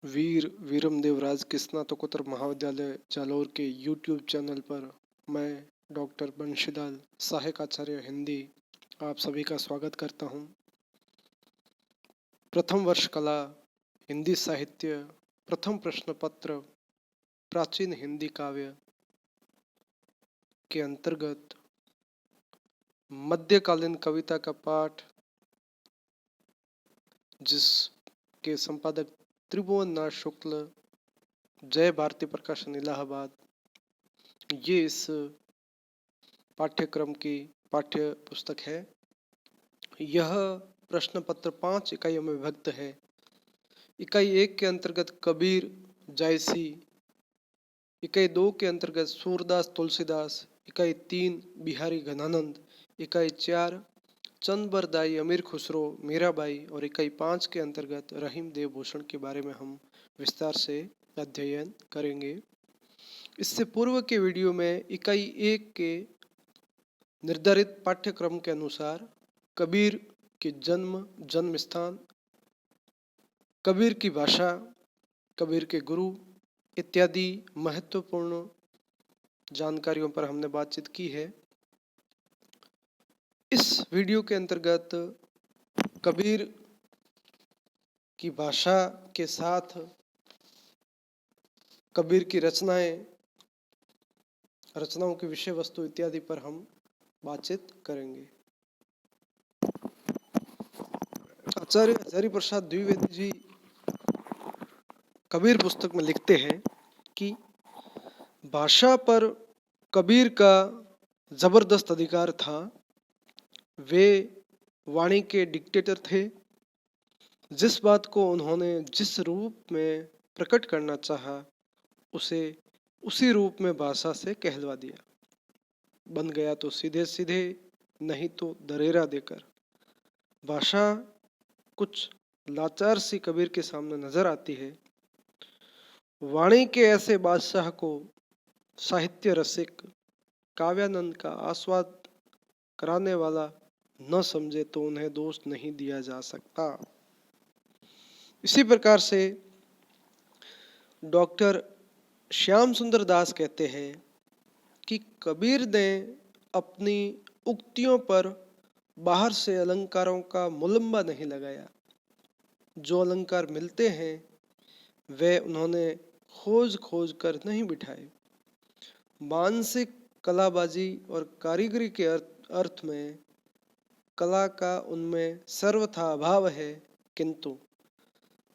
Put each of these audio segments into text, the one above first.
वीर वीरम देवराज के स्नातकोत्तर महाविद्यालय जालौर के यूट्यूब चैनल पर मैं डॉक्टर बंशीलाल सहायक आचार्य हिंदी आप सभी का स्वागत करता हूं। प्रथम वर्ष कला हिंदी साहित्य प्रथम प्रश्न पत्र प्राचीन हिंदी काव्य के अंतर्गत मध्यकालीन कविता का पाठ, जिसके संपादक त्रिभुवन नाथ शुक्ल, जय भारती प्रकाशन इलाहाबाद, ये इस पाठ्यक्रम की पाठ्य पुस्तक है। यह प्रश्न पत्र 5 इकाइयों में विभक्त है। इकाई 1 के अंतर्गत कबीर जायसी, इकाई 2 के अंतर्गत सूरदास तुलसीदास, इकाई 3 बिहारी घनानंद, इकाई 4 चंदबरदाई अमीर खुसरो मीराबाई और इकाई 5 के अंतर्गत रहीम देव भूषण के बारे में हम विस्तार से अध्ययन करेंगे। इससे पूर्व के वीडियो में इकाई 1 के निर्धारित पाठ्यक्रम के अनुसार कबीर के जन्म स्थान, कबीर की भाषा, कबीर के गुरु इत्यादि महत्वपूर्ण जानकारियों पर हमने बातचीत की है। इस वीडियो के अंतर्गत कबीर की भाषा के साथ कबीर की रचनाओं की विषय वस्तु इत्यादि पर हम बातचीत करेंगे। आचार्य हजारी प्रसाद द्विवेदी जी कबीर पुस्तक में लिखते हैं कि भाषा पर कबीर का जबरदस्त अधिकार था। वे वाणी के डिक्टेटर थे। जिस बात को उन्होंने जिस रूप में प्रकट करना चाहा, उसे उसी रूप में भाषा से कहलवा दिया। बन गया तो सीधे सीधे, नहीं तो दरेरा देकर। भाषा कुछ लाचार सी कबीर के सामने नजर आती है। वाणी के ऐसे बादशाह को साहित्य रसिक काव्यानंद का आस्वाद कराने वाला न समझे तो उन्हें दोष नहीं दिया जा सकता। इसी प्रकार से डॉक्टर श्याम सुंदर दास कहते हैं कि कबीर ने अपनी उक्तियों पर बाहर से अलंकारों का मुलम्बा नहीं लगाया। जो अलंकार मिलते हैं वे उन्होंने खोज खोज कर नहीं बिठाए। मानसिक कलाबाजी और कारीगरी के अर्थ में कला का उनमें सर्वथा अभाव है, किंतु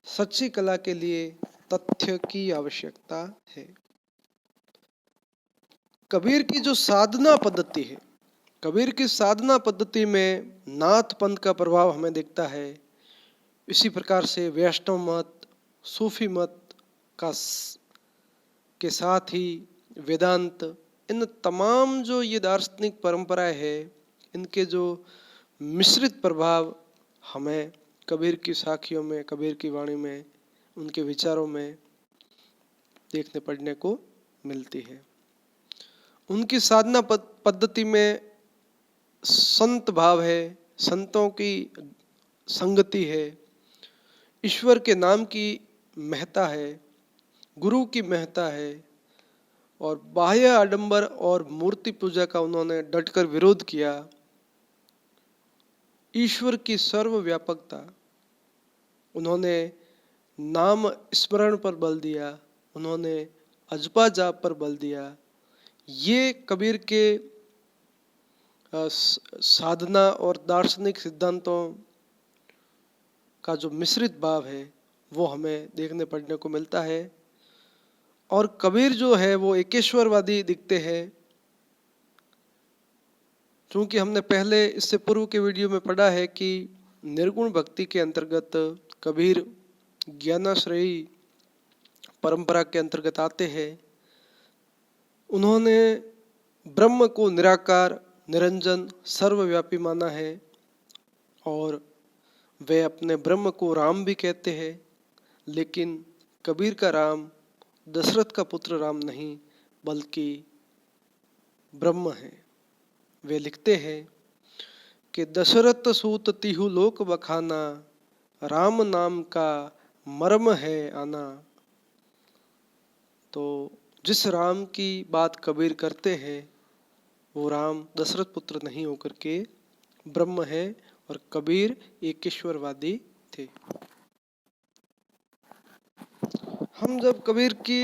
सच्ची कला के लिए तथ्य की आवश्यकता है। कबीर की जो साधना पद्धति है, कबीर की साधना पद्धति में नाथ पंथ का प्रभाव हमें दिखता है। इसी प्रकार से वैष्णव मत, सूफी मत के साथ ही वेदांत, इन तमाम जो ये दार्शनिक परंपराएं है, इनके जो मिश्रित प्रभाव हमें कबीर की साखियों में, कबीर की वाणी में, उनके विचारों में देखने पढ़ने को मिलती है। उनकी साधना पद्धति में संत भाव है, संतों की संगति है, ईश्वर के नाम की महत्ता है, गुरु की महत्ता है, और बाह्य आडंबर और मूर्ति पूजा का उन्होंने डटकर विरोध किया। ईश्वर की सर्वव्यापकता, उन्होंने नाम स्मरण पर बल दिया, उन्होंने अजपा जाप पर बल दिया। ये कबीर के साधना और दार्शनिक सिद्धांतों का जो मिश्रित भाव है वो हमें देखने पढ़ने को मिलता है। और कबीर जो है वो एकेश्वरवादी दिखते हैं। क्योंकि हमने पहले इससे पूर्व के वीडियो में पढ़ा है कि निर्गुण भक्ति के अंतर्गत कबीर ज्ञानाश्रयी परंपरा के अंतर्गत आते हैं। उन्होंने ब्रह्म को निराकार, निरंजन, सर्वव्यापी माना है और वे अपने ब्रह्म को राम भी कहते हैं। लेकिन कबीर का राम दशरथ का पुत्र राम नहीं, बल्कि ब्रह्म है। वे लिखते हैं कि दशरथ सूत तिहु लोक बखाना, राम नाम का मर्म है आना। तो जिस राम की बात कबीर करते हैं वो राम दशरथ पुत्र नहीं होकर के ब्रह्म है, और कबीर एकेश्वरवादी थे। हम जब कबीर की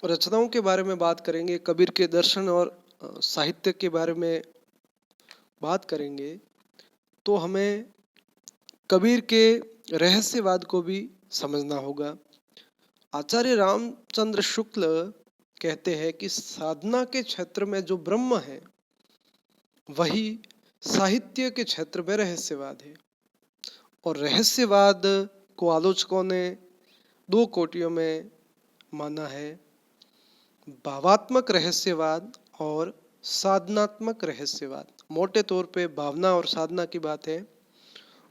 रचनाओं के बारे में बात करेंगे, कबीर के दर्शन और साहित्य के बारे में बात करेंगे, तो हमें कबीर के रहस्यवाद को भी समझना होगा। आचार्य रामचंद्र शुक्ल कहते हैं कि साधना के क्षेत्र में जो ब्रह्म है वही साहित्य के क्षेत्र में रहस्यवाद है। और रहस्यवाद को आलोचकों ने दो कोटियों में माना है, भावात्मक रहस्यवाद और साधनात्मक रहस्यवाद। मोटे तौर पे भावना और साधना की बात है,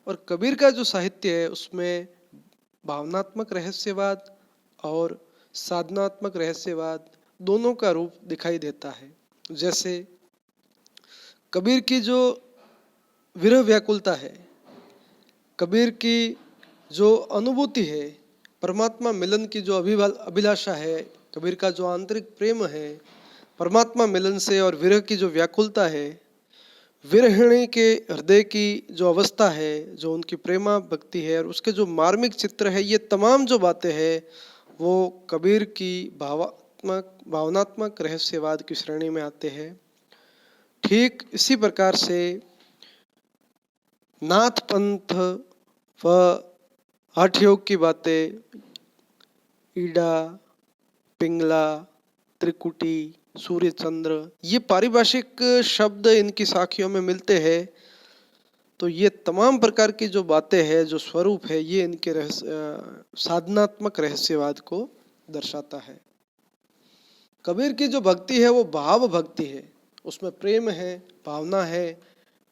और कबीर का जो साहित्य है उसमें भावनात्मक रहस्यवाद और साधनात्मक रहस्यवाद दोनों का रूप दिखाई देता है। जैसे कबीर की जो विरह व्याकुलता है, कबीर की जो अनुभूति है, परमात्मा मिलन की जो अभिलाषा है, कबीर का जो आंतरिक प्रेम है परमात्मा मिलन से, और विरह की जो व्याकुलता है, विरहिणी के हृदय की जो अवस्था है, जो उनकी प्रेमा भक्ति है, और उसके जो मार्मिक चित्र है, ये तमाम जो बातें हैं वो कबीर की भावनात्मक रहस्यवाद की श्रेणी में आते हैं। ठीक इसी प्रकार से नाथ पंथ व हठ योग की बातें, ईडा, पिंगला, त्रिकुटी, सूर्य चंद्र, ये पारिभाषिक शब्द इनकी साखियों में मिलते हैं। तो ये तमाम प्रकार की जो बातें हैं, जो स्वरूप है, ये इनके साधनात्मक रहस्यवाद को दर्शाता है। कबीर की जो भक्ति है वो भाव भक्ति है, उसमें प्रेम है, भावना है,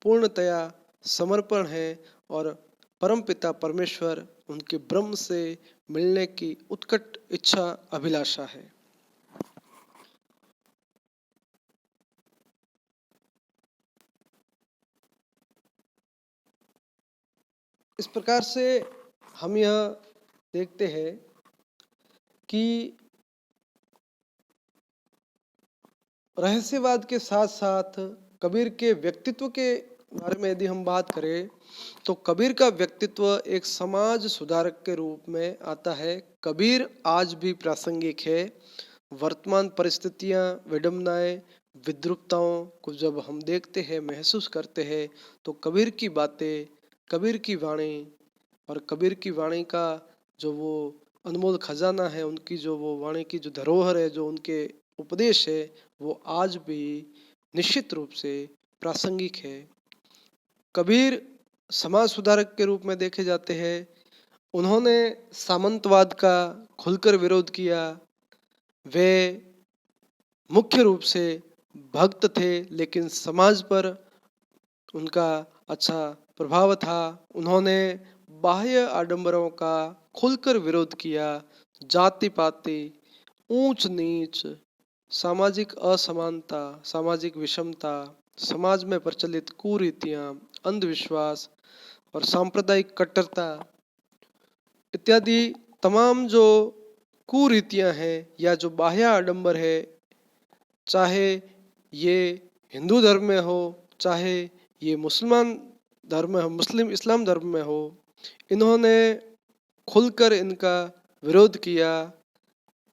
पूर्णतया समर्पण है, और परमपिता परमेश्वर उनके ब्रह्म से मिलने की उत्कट इच्छा अभिलाषा है। इस प्रकार से हम यह देखते हैं कि रहस्यवाद के साथ साथ कबीर के व्यक्तित्व के बारे में यदि हम बात करें तो कबीर का व्यक्तित्व एक समाज सुधारक के रूप में आता है। कबीर आज भी प्रासंगिक है। वर्तमान परिस्थितियां, विडंबनाएं, विद्रुपताओं को जब हम देखते हैं, महसूस करते हैं, तो कबीर की बातें, कबीर की वाणी और कबीर की वाणी का जो वो अनमोल खजाना है, उनकी जो वो वाणी की जो धरोहर है, जो उनके उपदेश है, वो आज भी निश्चित रूप से प्रासंगिक है। कबीर समाज सुधारक के रूप में देखे जाते हैं। उन्होंने सामंतवाद का खुलकर विरोध किया। वे मुख्य रूप से भक्त थे, लेकिन समाज पर उनका अच्छा प्रभाव था। उन्होंने बाह्य आडंबरों का खुलकर विरोध किया। जाति पाति, ऊंच नीच, सामाजिक असमानता, सामाजिक विषमता, समाज में प्रचलित कुरीतियां, अंधविश्वास और सांप्रदायिक कट्टरता इत्यादि तमाम जो कुरीतियां हैं या जो बाह्य आडंबर है, चाहे ये हिंदू धर्म में हो, चाहे ये मुसलमान धर्म में हो, मुस्लिम इस्लाम धर्म में हो, इन्होंने खुलकर इनका विरोध किया।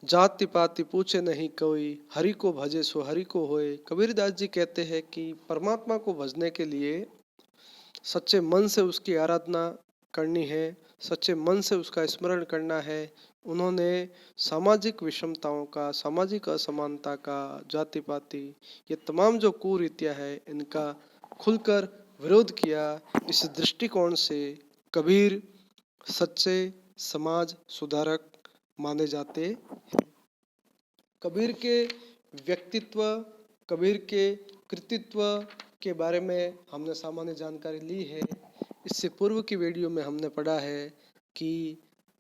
जाति पाति पूछे नहीं कोई, हरि को भजे सो हरि को होए। कबीरदास जी कहते हैं कि परमात्मा को भजने के लिए सच्चे मन से उसकी आराधना करनी है, सच्चे मन से उसका स्मरण करना है। उन्होंने सामाजिक विषमताओं का, सामाजिक असमानता का, जाति पाति, ये तमाम जो कुरीतियां है, इनका खुलकर विरोध किया। इस दृष्टिकोण से कबीर सच्चे समाज सुधारक माने जाते हैं। कबीर के व्यक्तित्व, कबीर के कृतित्व के बारे में हमने सामान्य जानकारी ली है। इससे पूर्व की वीडियो में हमने पढ़ा है कि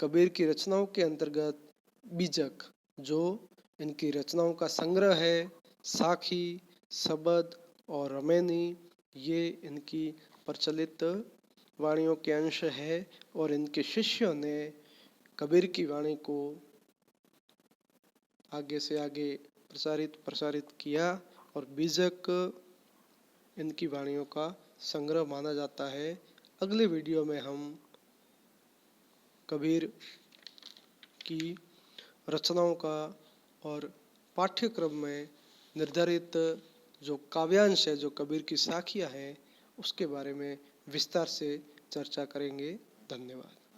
कबीर की रचनाओं के अंतर्गत बीजक, जो इनकी रचनाओं का संग्रह है, साखी, शबद और रमैनी, ये इनकी प्रचलित वाणियों के अंश है। और इनके शिष्यों ने कबीर की वाणी को आगे से आगे प्रसारित किया और बीजक इनकी वाणियों का संग्रह माना जाता है। अगले वीडियो में हम कबीर की रचनाओं का और पाठ्यक्रम में निर्धारित जो काव्यांश है, जो कबीर की साखियाँ हैं, उसके बारे में विस्तार से चर्चा करेंगे। धन्यवाद।